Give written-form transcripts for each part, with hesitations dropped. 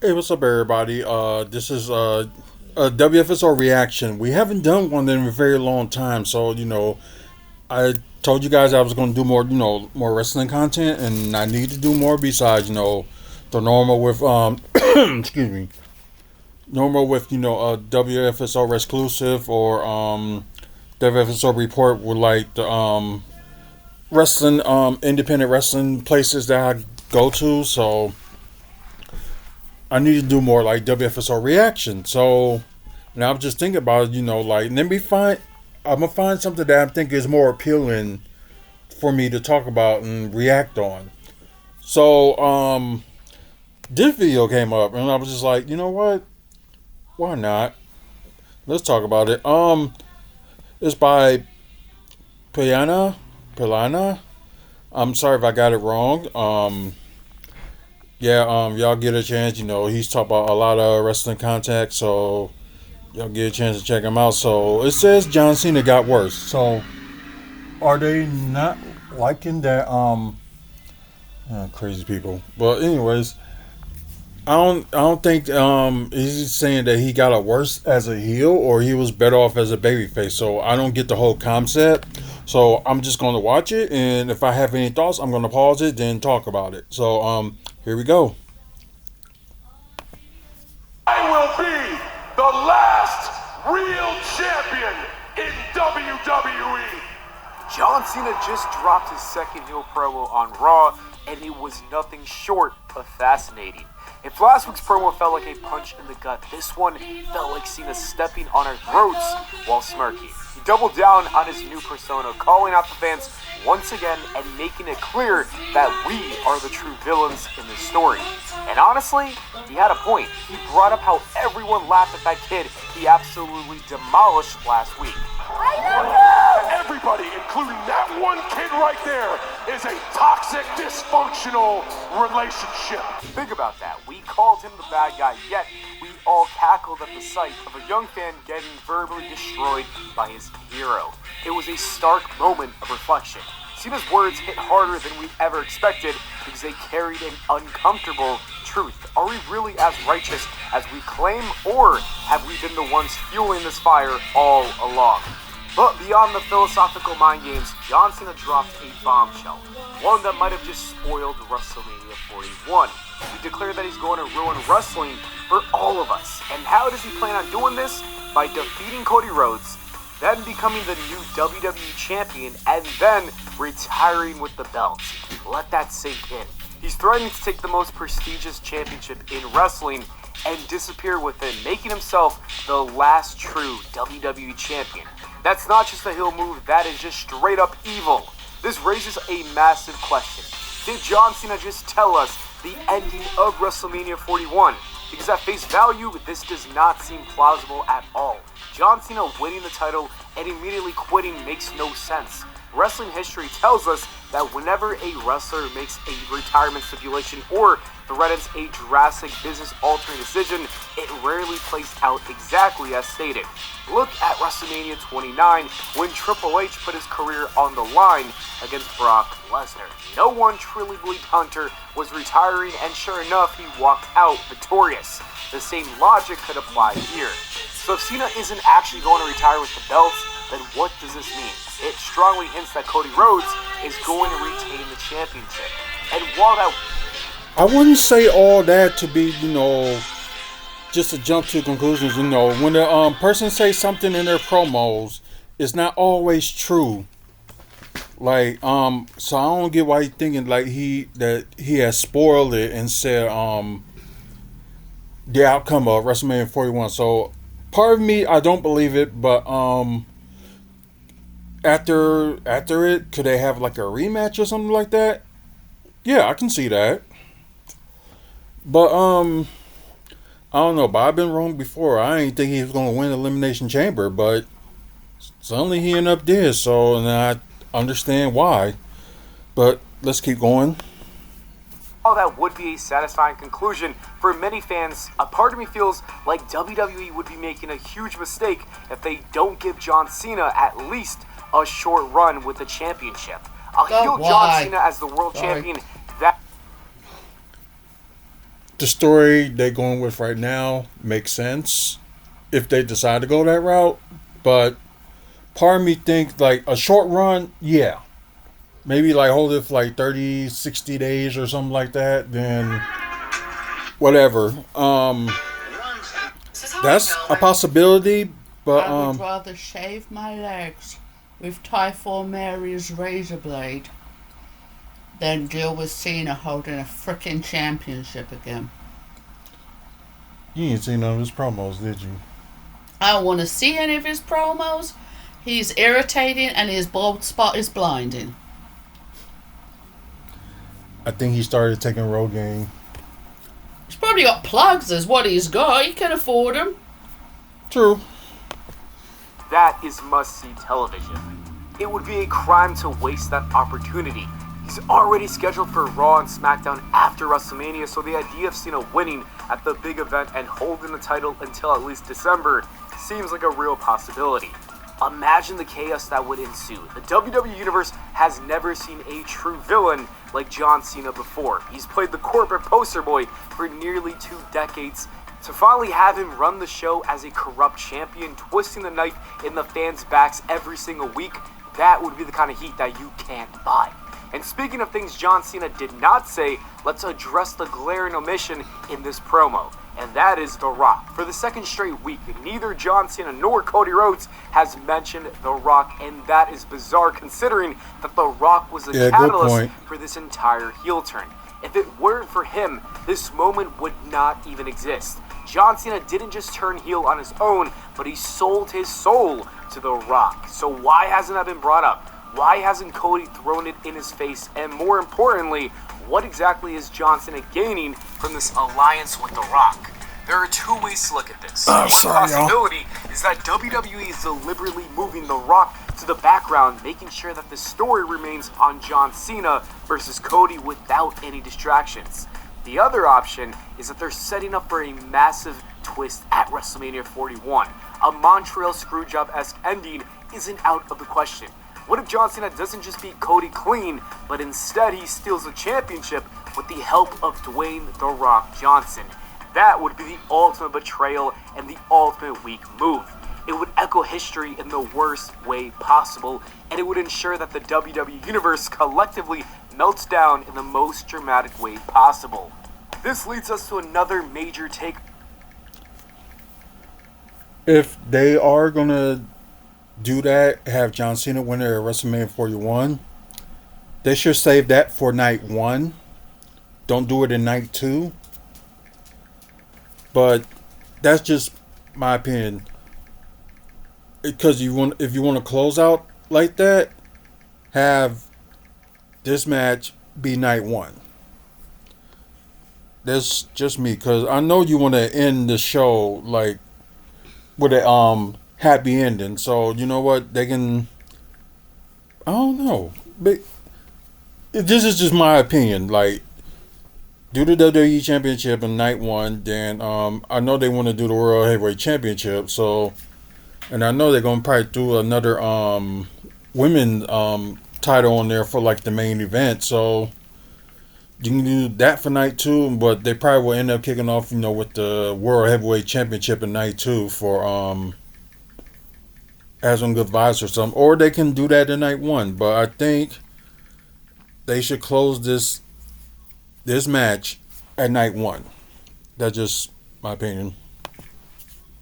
Hey, what's up, everybody? This is a WFSO reaction. We haven't done one in a very long time, so I told you guys I was going to do more, more wrestling content, and I need to do more besides, the normal with excuse me, normal with WFSO exclusive or WFSO report with like the wrestling independent wrestling places that I go to. So I need to do more like WFSO reaction. So now I'm just thinking about it, like let me find. I'm gonna find something that I think is more appealing for me to talk about and react on. So this video came up and I was just like, you know what? Why not? Let's talk about it. It's by Piana. Pilana. I'm sorry if I got it wrong. Yeah. Y'all get a chance. He's talked about a lot of wrestling contact, so y'all get a chance to check him out. So it says John Cena got worse. So are they not liking that? Crazy people. But anyways, I don't think he's saying that he got it worse as a heel or he was better off as a babyface. So I don't get the whole concept. So I'm just going to watch it, and if I have any thoughts, I'm going to pause it, then talk about it. So here we go. I will be the last real champion in WWE. John Cena just dropped his second heel promo on Raw, and it was nothing short of fascinating. If last week's promo felt like a punch in the gut, this one felt like Cena stepping on our throats while smirking. He doubled down on his new persona, calling out the fans once again and making it clear that we are the true villains in this story. And honestly, he had a point. He brought up how everyone laughed at that kid he absolutely demolished last week. Everybody, including that one kid right there, is a toxic, dysfunctional relationship. Think about that. We called him the bad guy, yet we all cackled at the sight of a young fan getting verbally destroyed by his hero. It was a stark moment of reflection. Cena's words hit harder than we ever expected because they carried an uncomfortable truth. Are we really as righteous as we claim, or have we been the ones fueling this fire all along? But beyond the philosophical mind games, John Cena dropped a bombshell, one that might have just spoiled WrestleMania 41. He declared that he's going to ruin wrestling for all of us. And how does he plan on doing this? By defeating Cody Rhodes, then becoming the new WWE champion, and then retiring with the belt. Let that sink in. He's threatening to take the most prestigious championship in wrestling and disappear with it, making himself the last true WWE champion. That's not just a heel move, that is just straight up evil. This raises a massive question. Did John Cena just tell us the ending of WrestleMania 41? Because at face value, this does not seem plausible at all. John Cena winning the title and immediately quitting makes no sense. Wrestling history tells us that whenever a wrestler makes a retirement stipulation or threatens a drastic business-altering decision, it rarely plays out exactly as stated. Look at WrestleMania 29 when Triple H put his career on the line against Brock Lesnar. No one truly believed Hunter was retiring, and sure enough, he walked out victorious. The same logic could apply here. So if Cena isn't actually going to retire with the belts, then what does this mean? It strongly hints that Cody Rhodes is going to retain the championship. And while that... I wouldn't say all that to be, just to jump to conclusions. When the person says something in their promos, it's not always true. Like, so I don't get why he's thinking like he has spoiled it and said the outcome of WrestleMania 41. So part of me, I don't believe it, but after it, could they have like a rematch or something like that? Yeah, I can see that. But I don't know. But I've been wrong before. I didn't think he was gonna win Elimination Chamber, but suddenly he ended up there. So, and I understand why. But let's keep going. While that would be a satisfying conclusion for many fans, a part of me feels like WWE would be making a huge mistake if they don't give John Cena at least a short run with the championship. A heel John Cena as the world champion, that the story they're going with right now makes sense if they decide to go that route. But part of me thinks like a short run, yeah. Maybe like hold it for like 30, 60 days or something like that. Then whatever. That's a possibility. But I would rather shave my legs with Typhoon Mary's razor blade than deal with Cena holding a frickin' championship again. You ain't seen none of his promos, did you? I don't want to see any of his promos. He's irritating and his bald spot is blinding. I think he started taking Rogaine. He's probably got plugs is what he's got. He can afford them. True. That is must-see television. It would be a crime to waste that opportunity. He's already scheduled for Raw and SmackDown after WrestleMania, so the idea of Cena winning at the big event and holding the title until at least December seems like a real possibility. Imagine the chaos that would ensue. The WWE Universe has never seen a true villain like John Cena before. He's played the corporate poster boy for nearly 2 decades. To finally have him run the show as a corrupt champion, twisting the knife in the fans' backs every single week, that would be the kind of heat that you can't buy. And speaking of things John Cena did not say, let's address the glaring omission in this promo, and that is The Rock. For the second straight week, neither John Cena nor Cody Rhodes has mentioned The Rock, and that is bizarre considering that The Rock was the catalyst for this entire heel turn. If it weren't for him, this moment would not even exist. John Cena didn't just turn heel on his own, but he sold his soul to The Rock. So why hasn't that been brought up? Why hasn't Cody thrown it in his face? And more importantly, what exactly is John Cena gaining from this alliance with The Rock? There are 2 ways to look at this. One possibility is that WWE is deliberately moving The Rock to the background, making sure that the story remains on John Cena versus Cody without any distractions. The other option is that they're setting up for a massive twist at WrestleMania 41. A Montreal Screwjob-esque ending isn't out of the question. What if John Cena doesn't just beat Cody clean, but instead he steals the championship with the help of Dwayne The Rock Johnson? That would be the ultimate betrayal and the ultimate weak move. It would echo history in the worst way possible, and it would ensure that the WWE Universe collectively melts down in the most dramatic way possible. This leads us to another major take. If they are going to do that, have John Cena win it at WrestleMania 41, they should save that for night 1. Don't do it in night 2. But that's just my opinion. Because if you want to close out like that, have this match be night 1. That's just me, because I know you want to end the show like with a happy ending. So you know what, they can. I don't know, but this is just my opinion. Like, do the WWE Championship in night 1. Then I know they want to do the World Heavyweight Championship. So, and I know they're gonna probably do another women title on there for like the main event. So you can do that for night 2, but they probably will end up kicking off, with the World Heavyweight Championship in night 2 for As on Good Vibes or something. Or they can do that in night 1. But I think they should close this match at night 1. That's just my opinion.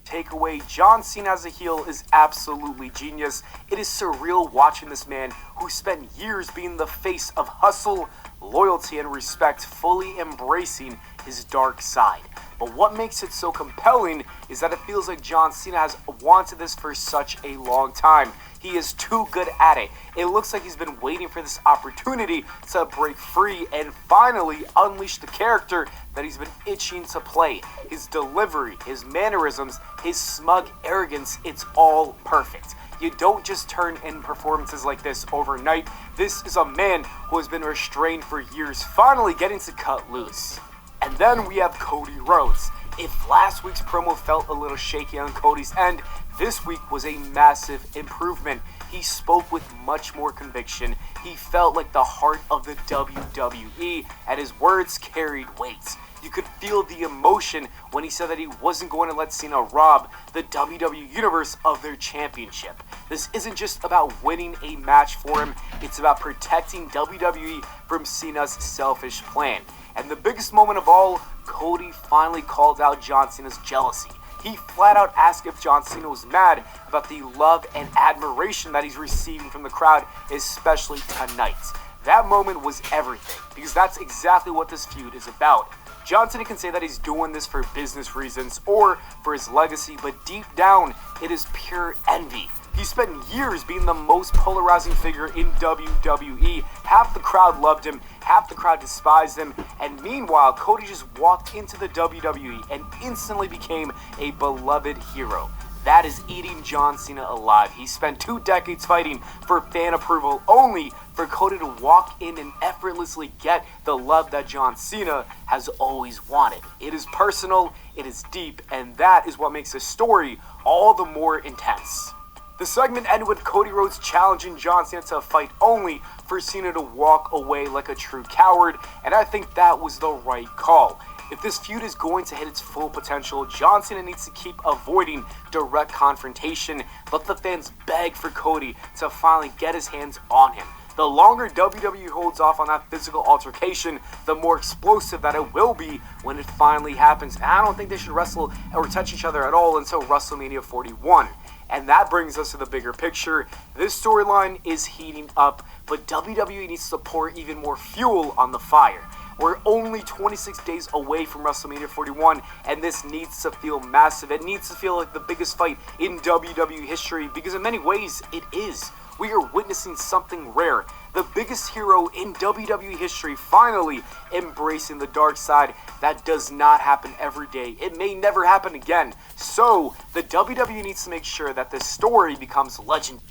Takeaway, John Cena as a heel is absolutely genius. It is surreal watching this man who spent years being the face of hustle, loyalty, and respect fully embracing his dark side. But what makes it so compelling is that it feels like John Cena has wanted this for such a long time. He is too good at it. It looks like he's been waiting for this opportunity to break free and finally unleash the character that he's been itching to play. His delivery, his mannerisms, his smug arrogance, it's all perfect. You don't just turn in performances like this overnight. This is a man who has been restrained for years, finally getting to cut loose. And then we have Cody Rhodes. If last week's promo felt a little shaky on Cody's end, this week was a massive improvement. He spoke with much more conviction. He felt like the heart of the WWE, and his words carried weight. You could feel the emotion when he said that he wasn't going to let Cena rob the WWE Universe of their championship. This isn't just about winning a match for him, it's about protecting WWE from Cena's selfish plan. And the biggest moment of all, Cody finally called out John Cena's jealousy. He flat out asked if John Cena was mad about the love and admiration that he's receiving from the crowd, especially tonight. That moment was everything, because that's exactly what this feud is about. John Cena can say that he's doing this for business reasons or for his legacy, but deep down, it is pure envy. He spent years being the most polarizing figure in WWE. Half the crowd loved him, half the crowd despised him, and meanwhile, Cody just walked into the WWE and instantly became a beloved hero. That is eating John Cena alive. He spent 2 decades fighting for fan approval only for Cody to walk in and effortlessly get the love that John Cena has always wanted. It is personal, it is deep, and that is what makes this story all the more intense. The segment ended with Cody Rhodes challenging John Cena to a fight only for Cena to walk away like a true coward, and I think that was the right call. If this feud is going to hit its full potential, John Cena needs to keep avoiding direct confrontation. Let the fans beg for Cody to finally get his hands on him. The longer WWE holds off on that physical altercation, the more explosive that it will be when it finally happens. And I don't think they should wrestle or touch each other at all until WrestleMania 41. And that brings us to the bigger picture. This storyline is heating up, but WWE needs to pour even more fuel on the fire. We're only 26 days away from WrestleMania 41, and this needs to feel massive. It needs to feel like the biggest fight in WWE history, because in many ways, it is. We are witnessing something rare. The biggest hero in WWE history finally embracing the dark side. That does not happen every day. It may never happen again. So, the WWE needs to make sure that this story becomes legendary.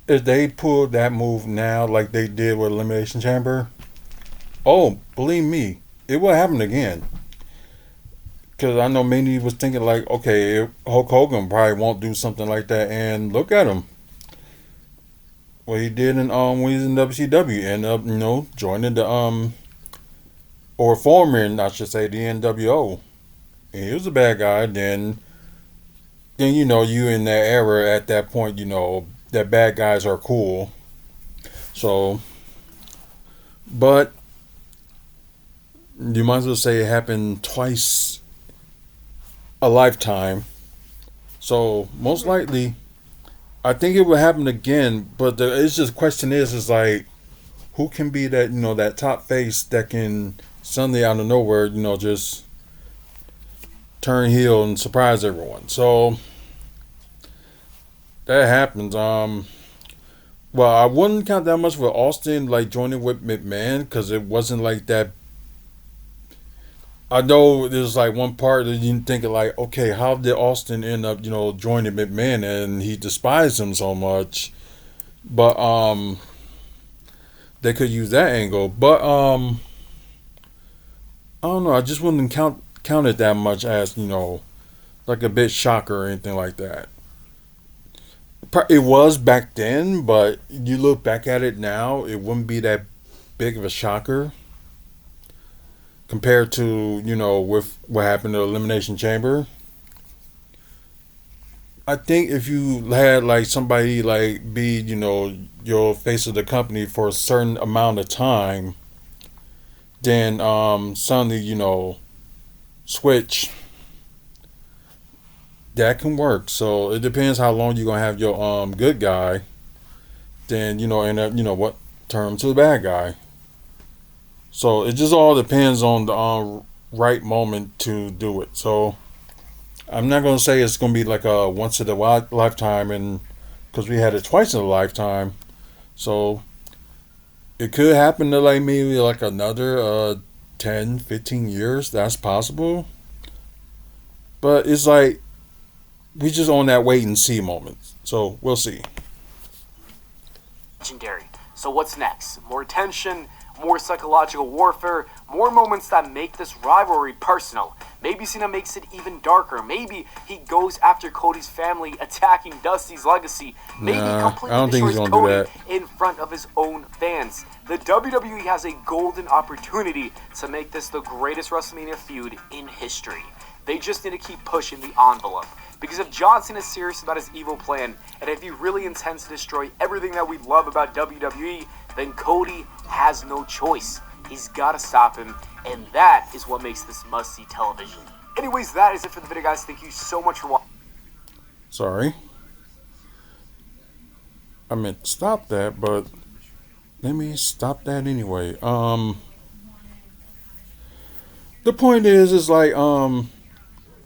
If they pulled that move now, like they did with Elimination Chamber, oh, believe me, it will happen again. Because I know many was thinking like, okay, Hulk Hogan probably won't do something like that, and look at him. What he did in when he was in WCW, ended up joining the or forming, I should say, the NWO, and he was a bad guy. Then you in that era at that point, that bad guys are cool. So, but you might as well say it happened twice a lifetime. So most likely, I think it will happen again. But it's just question is like, who can be that that top face that can suddenly out of nowhere just turn heel and surprise everyone. So that happens. Well, I wouldn't count that much with Austin like joining with McMahon, because it wasn't like that. I know there's like one part that you think like, okay, how did Austin end up, joining McMahon and he despised him so much? But they could use that angle. But I don't know. I just wouldn't count it that much as like a bit shocker or anything like that. It was back then, but you look back at it now, it wouldn't be that big of a shocker compared to with what happened to Elimination Chamber. I think if you had like somebody like be your face of the company for a certain amount of time, then suddenly switch, that can work. So it depends how long you're gonna have your good guy, then end up what turn to the bad guy. So it just all depends on the right moment to do it. So I'm not gonna say it's gonna be like a once in a lifetime, and because we had it twice in a lifetime, so it could happen to like maybe like another 10-15 years. That's possible, but it's like we just on that wait and see moment. So we'll see. Legendary. So what's next? More tension, more psychological warfare, more moments that make this rivalry personal. Maybe Cena makes it even darker. Maybe he goes after Cody's family, attacking Dusty's legacy. Maybe he Nah, I completely don't think he's destroys gonna do Cody that. in front of his own fans. The WWE has a golden opportunity to make this the greatest WrestleMania feud in history. They just need to keep pushing the envelope. Because if John Cena is serious about his evil plan, and if he really intends to destroy everything that we love about WWE, then Cody has no choice. He's got to stop him, and that is what makes this must-see television. Anyways, that is it for the video, guys. Thank you so much for watching. Sorry. I meant to stop that, but let me stop that anyway. The point is like,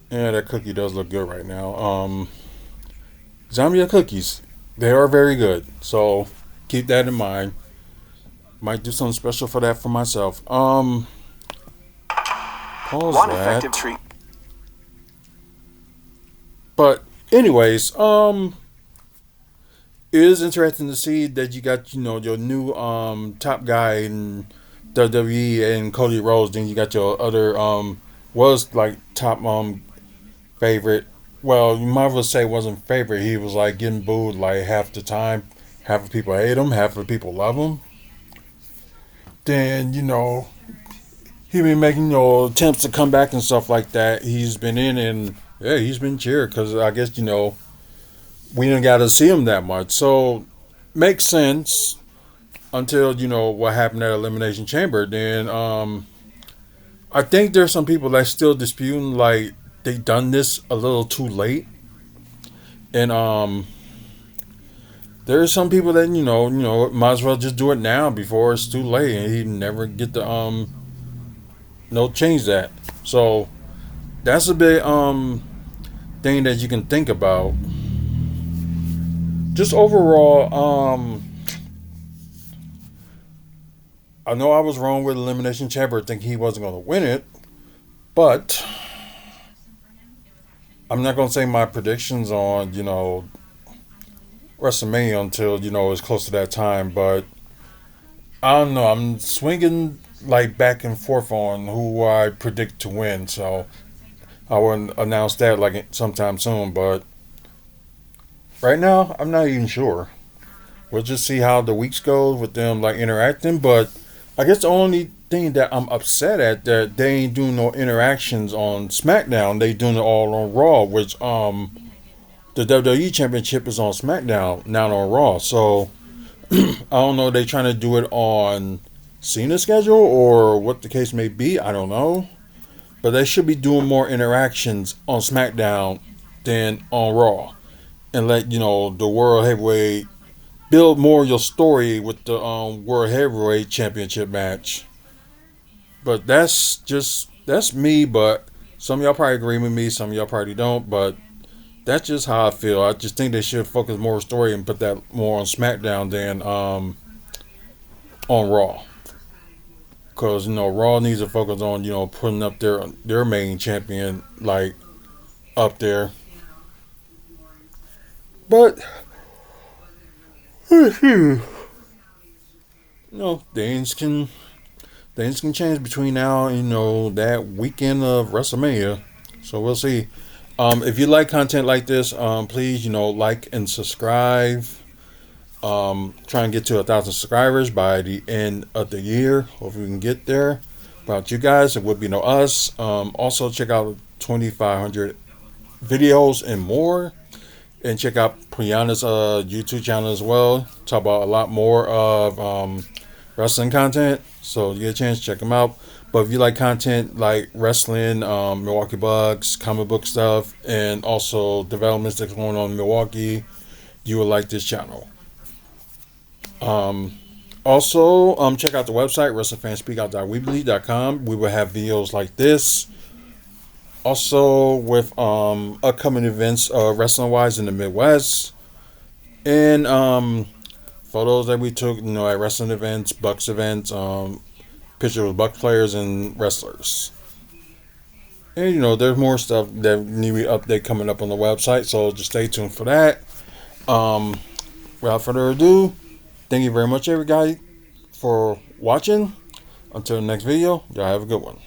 yeah, that cookie does look good right now. Zambia cookies, they are very good. So keep that in mind. Might do something special for that for myself. Pause One that. effective treat. But anyways, it is interesting to see that you got, your new top guy in WWE and Cody Rhodes. Then you got your other was like top favorite. Well, you might as well say wasn't favorite. He was like getting booed like half the time. Half the people hate him, half the people love him. Then he been making attempts to come back and stuff like that. He's been in and yeah, he's been cheered because I guess we didn't got to see him that much. So makes sense until what happened at Elimination Chamber. Then I think there's some people that still disputing like they done this a little too late, and there's some people that might as well just do it now before it's too late, and he never get to change that. So that's a big thing that you can think about. Just overall, I know I was wrong with Elimination Chamber, thinking he wasn't going to win it, but I'm not going to say my predictions on WrestleMania until it's close to that time. But I don't know. I'm swinging like back and forth on who I predict to win, so I wouldn't announce that like sometime soon. But right now, I'm not even sure. We'll just see how the weeks go with them like interacting. But I guess the only thing that I'm upset at that they ain't doing no interactions on SmackDown. They doing it all on Raw, which the WWE Championship is on SmackDown, not on Raw. So I don't know. They trying to do it on Cena's schedule or what the case may be. I don't know. But they should be doing more interactions on SmackDown than on Raw, and let the World Heavyweight build more of your story with the World Heavyweight Championship match. But that's me. But some of y'all probably agree with me. Some of y'all probably don't. But that's just how I feel. I just think they should focus more on story and put that more on SmackDown than on Raw. Because Raw needs to focus on putting up their main champion like up there. But things can change between now and that weekend of WrestleMania. So we'll see. If you like content like this, please like and subscribe. Try and get to 1,000 subscribers by the end of the year. Hope we can get there. About you guys, it would be us. Also check out 2,500 videos and more. And check out Priyana's YouTube channel as well. Talk about a lot more of wrestling content. So you get a chance, check them out. But if you like content like wrestling, Milwaukee Bucks, comic book stuff, and also developments that's going on in Milwaukee, you will like this channel. Also, check out the website, WrestlingFansSpeakout.weebly.com. We will have videos like this. Also, with upcoming events wrestling wise in the Midwest, and photos that we took, at wrestling events, Bucks events, pictures of Bucks players and wrestlers. And there's more stuff that need to be update coming up on the website, so just stay tuned for that. Without further ado, thank you very much, everybody, for watching. Until the next video, y'all have a good one.